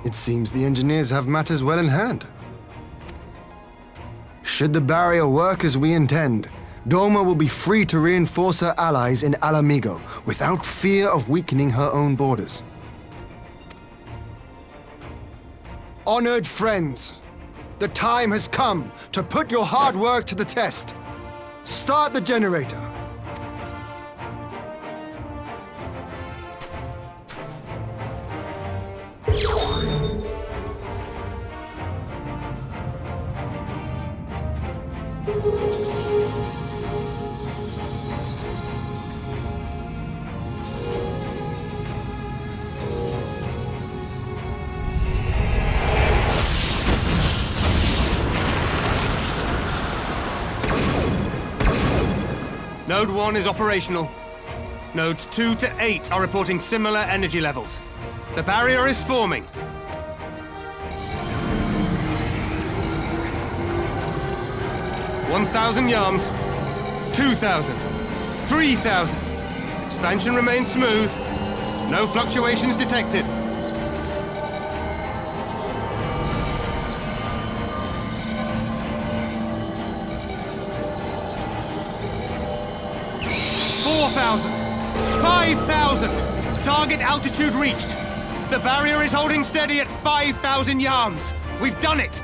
It seems the engineers have matters well in hand. Should the barrier work as we intend, Doma will be free to reinforce her allies in Alamigo without fear of weakening her own borders. Honored friends, the time has come to put your hard work to the test. Start the generator. Node 1 is operational. Nodes 2 to 8 are reporting similar energy levels. The barrier is forming. $1,000 yards, 2,000, 3,000. Expansion remains smooth. No fluctuations detected. $4,000, 5,000. Target altitude reached. The barrier is holding steady at 5,000 yards. We've done it.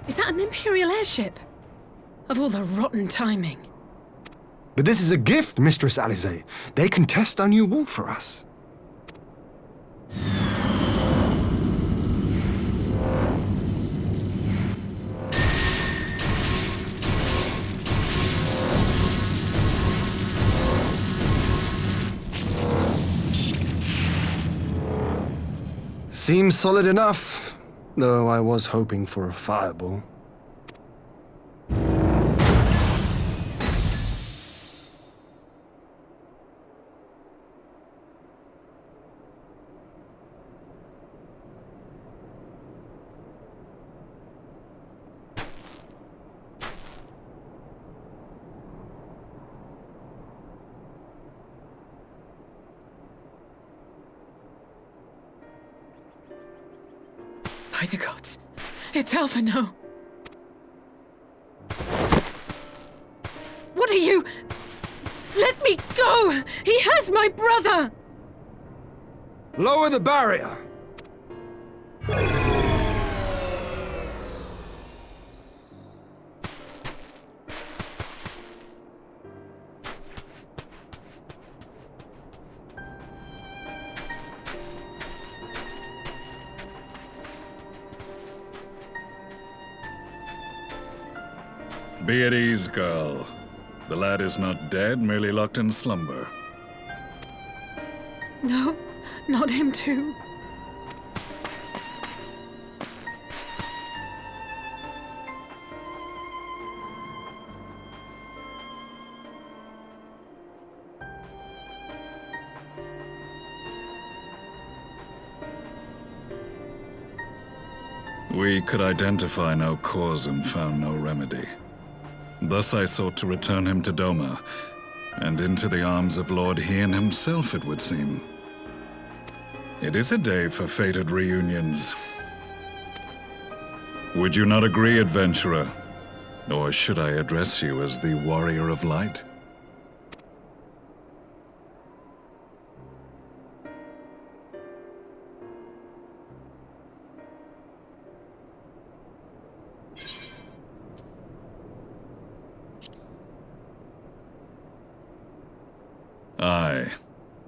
Is that an Imperial airship? Of all the rotten timing. But this is a gift, Mistress Alize. They can test our new wall for us. Seems solid enough, though I was hoping for a fireball. By the gods, it's Alpha now. What are you? Let me go! He has my brother! Lower the barrier! Be at ease, girl. The lad is not dead, merely locked in slumber. No, not him too. We could identify no cause and found no remedy. Thus I sought to return him to Doma, and into the arms of Lord Hien himself, it would seem. It is a day for fated reunions. Would you not agree, adventurer? Or should I address you as the Warrior of Light? I,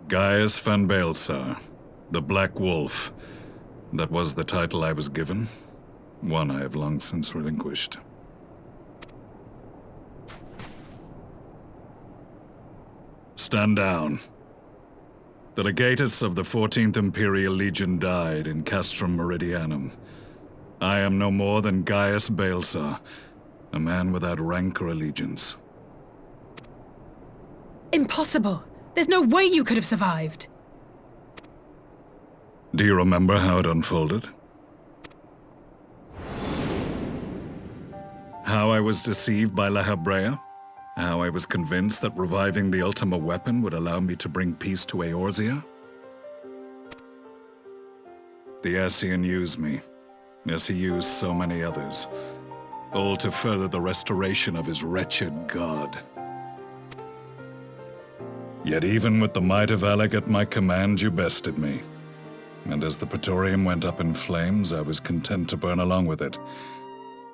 Gaius van Baelsar, the Black Wolf. That was the title I was given, one I have long since relinquished. Stand down. The legatus of the 14th Imperial Legion died in Castrum Meridianum. I am no more than Gaius Baelsar, a man without rank or allegiance. Impossible! There's no way you could have survived! Do you remember how it unfolded? How I was deceived by La Habrea? How I was convinced that reviving the Ultima weapon would allow me to bring peace to Eorzea? The Ascian used me, as he used so many others, all to further the restoration of his wretched god. Yet even with the might of Alec at my command, you bested me. And as the Praetorium went up in flames, I was content to burn along with it.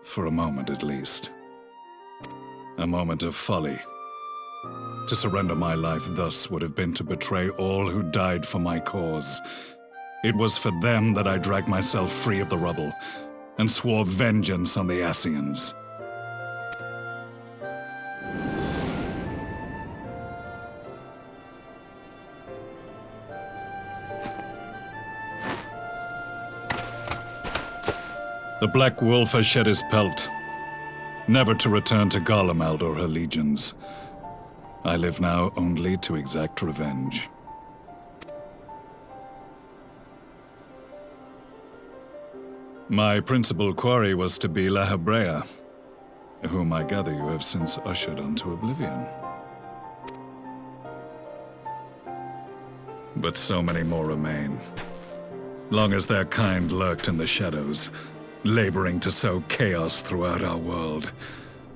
For a moment at least. A moment of folly. To surrender my life thus would have been to betray all who died for my cause. It was for them that I dragged myself free of the rubble, and swore vengeance on the Ascians. The Black Wolf has shed his pelt, never to return to Garlemald or her legions. I live now only to exact revenge. My principal quarry was to be La Habrea, whom I gather you have since ushered onto oblivion. But so many more remain, long as their kind lurked in the shadows, laboring to sow chaos throughout our world.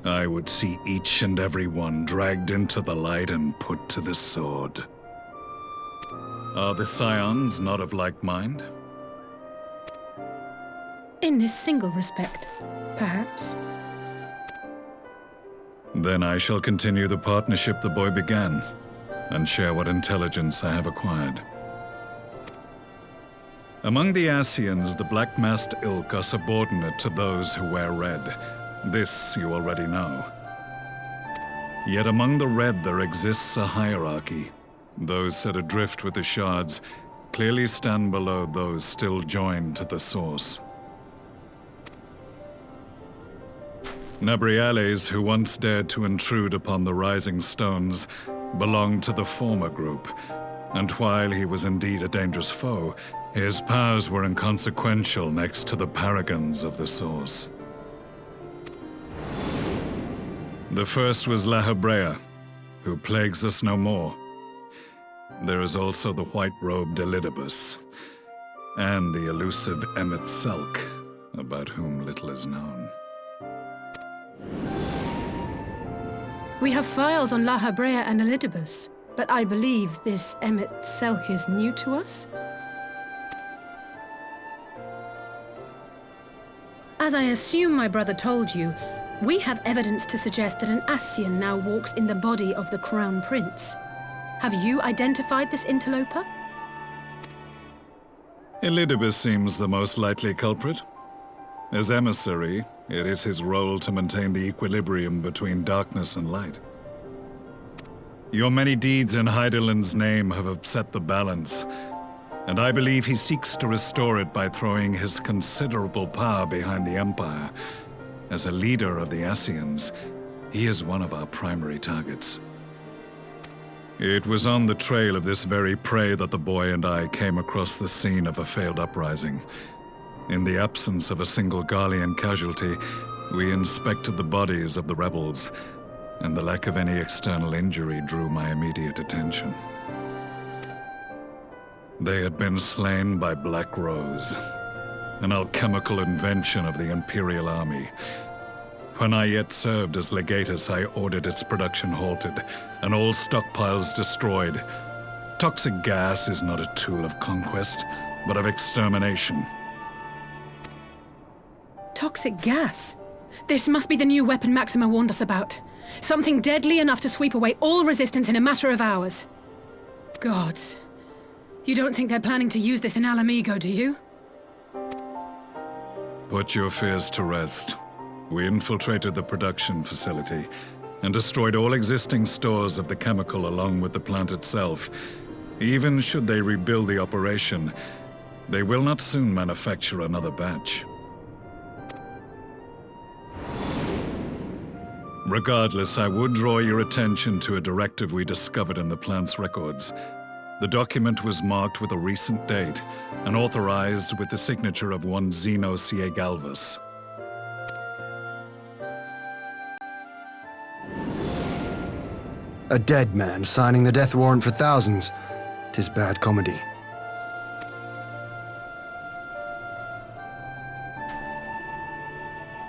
I would see each and every one dragged into the light and put to the sword. Are the Scions not of like mind? In this single respect, perhaps. Then I shall continue the partnership the boy began, and share what intelligence I have acquired. Among the Ascians, the black-masked ilk are subordinate to those who wear red. This you already know. Yet among the red there exists a hierarchy. Those set adrift with the shards clearly stand below those still joined to the source. Nabriales, who once dared to intrude upon the Rising Stones, belonged to the former group, and while he was indeed a dangerous foe, his powers were inconsequential next to the paragons of the Source. The first was La Habrea, who plagues us no more. There is also the white-robed Elidibus, and the elusive Emmet Selk, about whom little is known. We have files on La Habrea and Elidibus, but I believe this Emmet Selk is new to us? As I assume my brother told you, we have evidence to suggest that an Ascian now walks in the body of the Crown Prince. Have you identified this interloper? Elidibus seems the most likely culprit. As emissary, it is his role to maintain the equilibrium between darkness and light. Your many deeds in Hydaelyn's name have upset the balance, and I believe he seeks to restore it by throwing his considerable power behind the Empire. As a leader of the Ascians, he is one of our primary targets. It was on the trail of this very prey that the boy and I came across the scene of a failed uprising. In the absence of a single Garlean casualty, we inspected the bodies of the rebels, and the lack of any external injury drew my immediate attention. They had been slain by Black Rose, an alchemical invention of the Imperial Army. When I yet served as legatus, I ordered its production halted, and all stockpiles destroyed. Toxic gas is not a tool of conquest, but of extermination. Toxic gas? This must be the new weapon Maxima warned us about. Something deadly enough to sweep away all resistance in a matter of hours. Gods. You don't think they're planning to use this in Alamigo, do you? Put your fears to rest. We infiltrated the production facility and destroyed all existing stores of the chemical along with the plant itself. Even should they rebuild the operation, they will not soon manufacture another batch. Regardless, I would draw your attention to a directive we discovered in the plant's records. The document was marked with a recent date and authorized with the signature of one Zeno Ciegalvus. A dead man signing the death warrant for thousands. 'Tis bad comedy.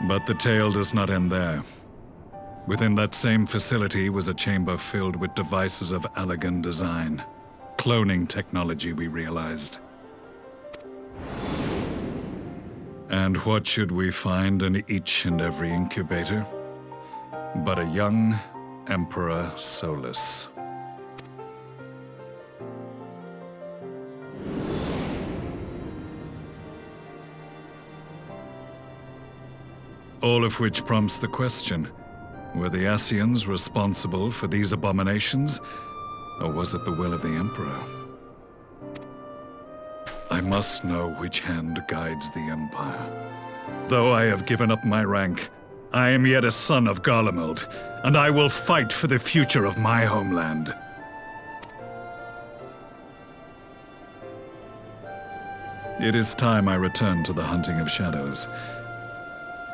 But the tale does not end there. Within that same facility was a chamber filled with devices of elegant design. Cloning technology, we realized. And what should we find in each and every incubator? But a young Emperor Solus. All of which prompts the question, were the Ascians responsible for these abominations, or was it the will of the Emperor? I must know which hand guides the Empire. Though I have given up my rank, I am yet a son of Garlemald, and I will fight for the future of my homeland. It is time I return to the hunting of shadows.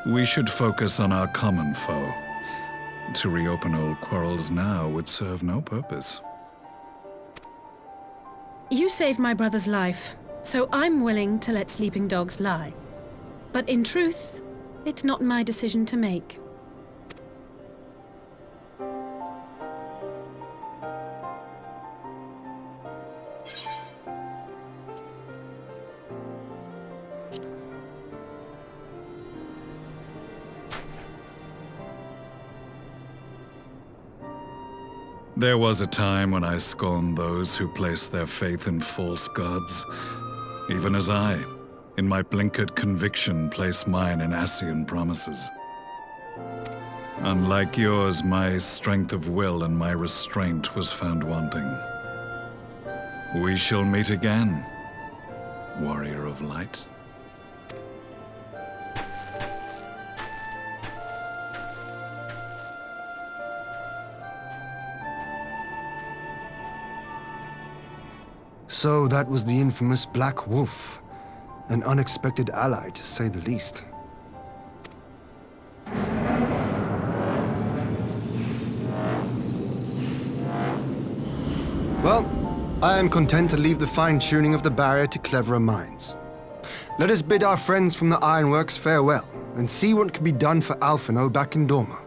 We should focus on our common foe. To reopen old quarrels now would serve no purpose. You saved my brother's life, so I'm willing to let sleeping dogs lie. But in truth, it's not my decision to make. There was a time when I scorned those who placed their faith in false gods, even as I, in my blinkered conviction, place mine in Ascian promises. Unlike yours, my strength of will and my restraint was found wanting. We shall meet again, warrior of light. So that was the infamous Black Wolf. An unexpected ally, to say the least. Well, I am content to leave the fine-tuning of the barrier to cleverer minds. Let us bid our friends from the Ironworks farewell, and see what can be done for Alphino back in Dorma.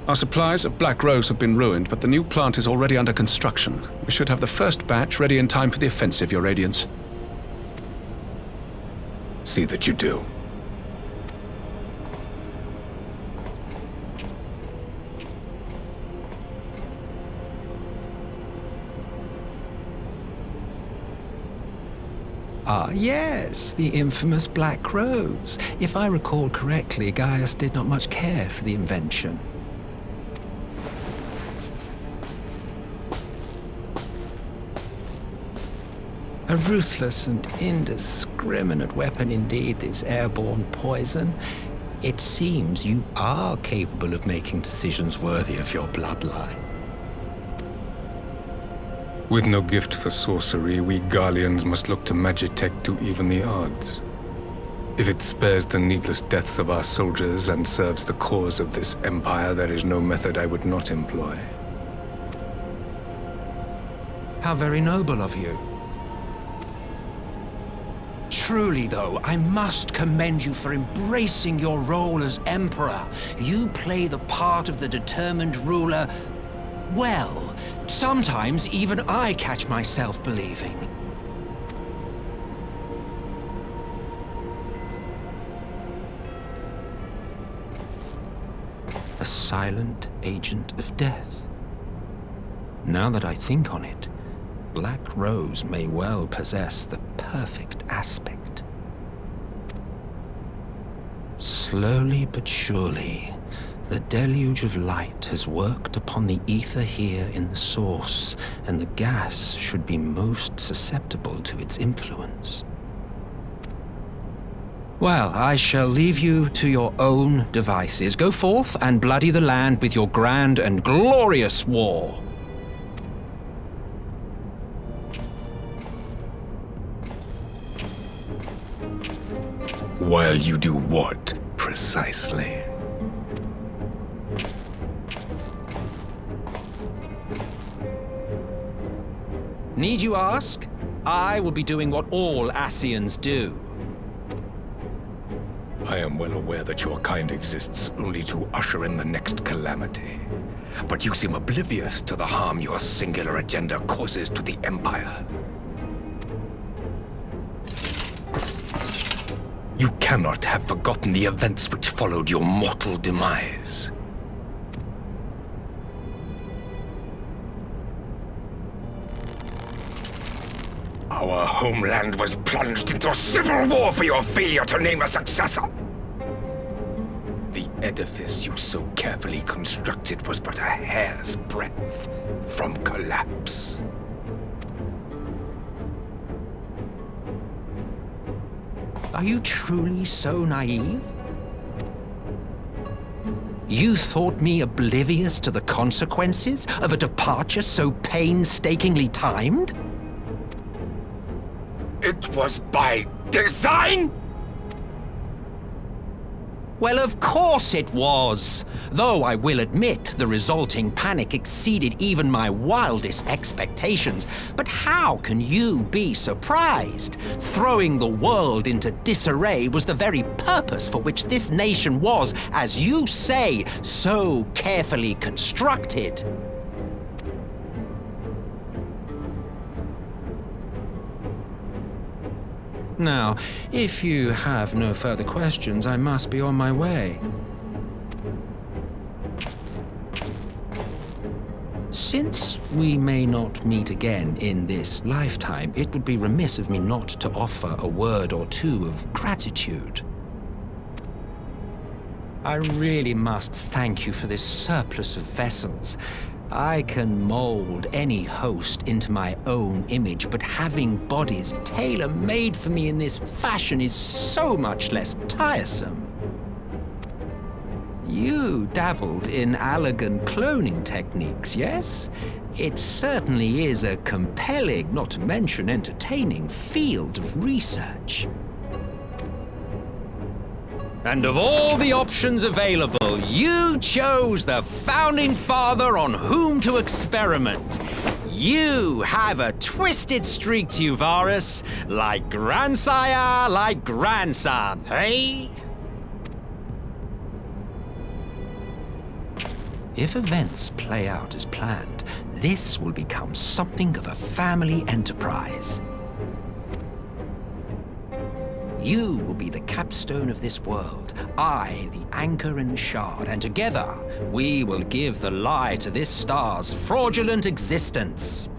Our supplies of Black Rose have been ruined, but the new plant is already under construction. We should have the first batch ready in time for the offensive, Your Radiance. See that you do. Ah, yes, the infamous Black Rose. If I recall correctly, Gaius did not much care for the invention. A ruthless and indiscriminate weapon indeed, this airborne poison. It seems you are capable of making decisions worthy of your bloodline. With no gift for sorcery, we Garleans must look to Magitech to even the odds. If it spares the needless deaths of our soldiers and serves the cause of this empire, there is no method I would not employ. How very noble of you. Truly, though, I must commend you for embracing your role as Emperor. You play the part of the determined ruler well. Sometimes even I catch myself believing. A silent agent of death. Now that I think on it, Black Rose may well possess the perfect aspect. Slowly but surely, the deluge of light has worked upon the ether here in the source, and the gas should be most susceptible to its influence. Well, I shall leave you to your own devices. Go forth and bloody the land with your grand and glorious war. While you do what, precisely? Need you ask? I will be doing what all Ascians do. I am well aware that your kind exists only to usher in the next calamity. But you seem oblivious to the harm your singular agenda causes to the Empire. You cannot have forgotten the events which followed your mortal demise. Our homeland was plunged into civil war for your failure to name a successor. The edifice you so carefully constructed was but a hair's breadth from collapse. Are you truly so naive? You thought me oblivious to the consequences of a departure so painstakingly timed? It was by design? Well, of course it was. Though I will admit the resulting panic exceeded even my wildest expectations. But how can you be surprised? Throwing the world into disarray was the very purpose for which this nation was, as you say, so carefully constructed. Now, if you have no further questions, I must be on my way. Since we may not meet again in this lifetime, it would be remiss of me not to offer a word or two of gratitude. I really must thank you for this surplus of vessels. I can mold any host into my own image, but having bodies tailor-made for me in this fashion is so much less tiresome. You dabbled in Allagan cloning techniques, yes? It certainly is a compelling, not to mention entertaining, field of research. And of all the options available, you chose the Founding Father on whom to experiment. You have a twisted streak to you, Varus, like grandsire, like grandson, hey? If events play out as planned, this will become something of a family enterprise. You will be the capstone of this world, I the anchor and shard, and together we will give the lie to this star's fraudulent existence.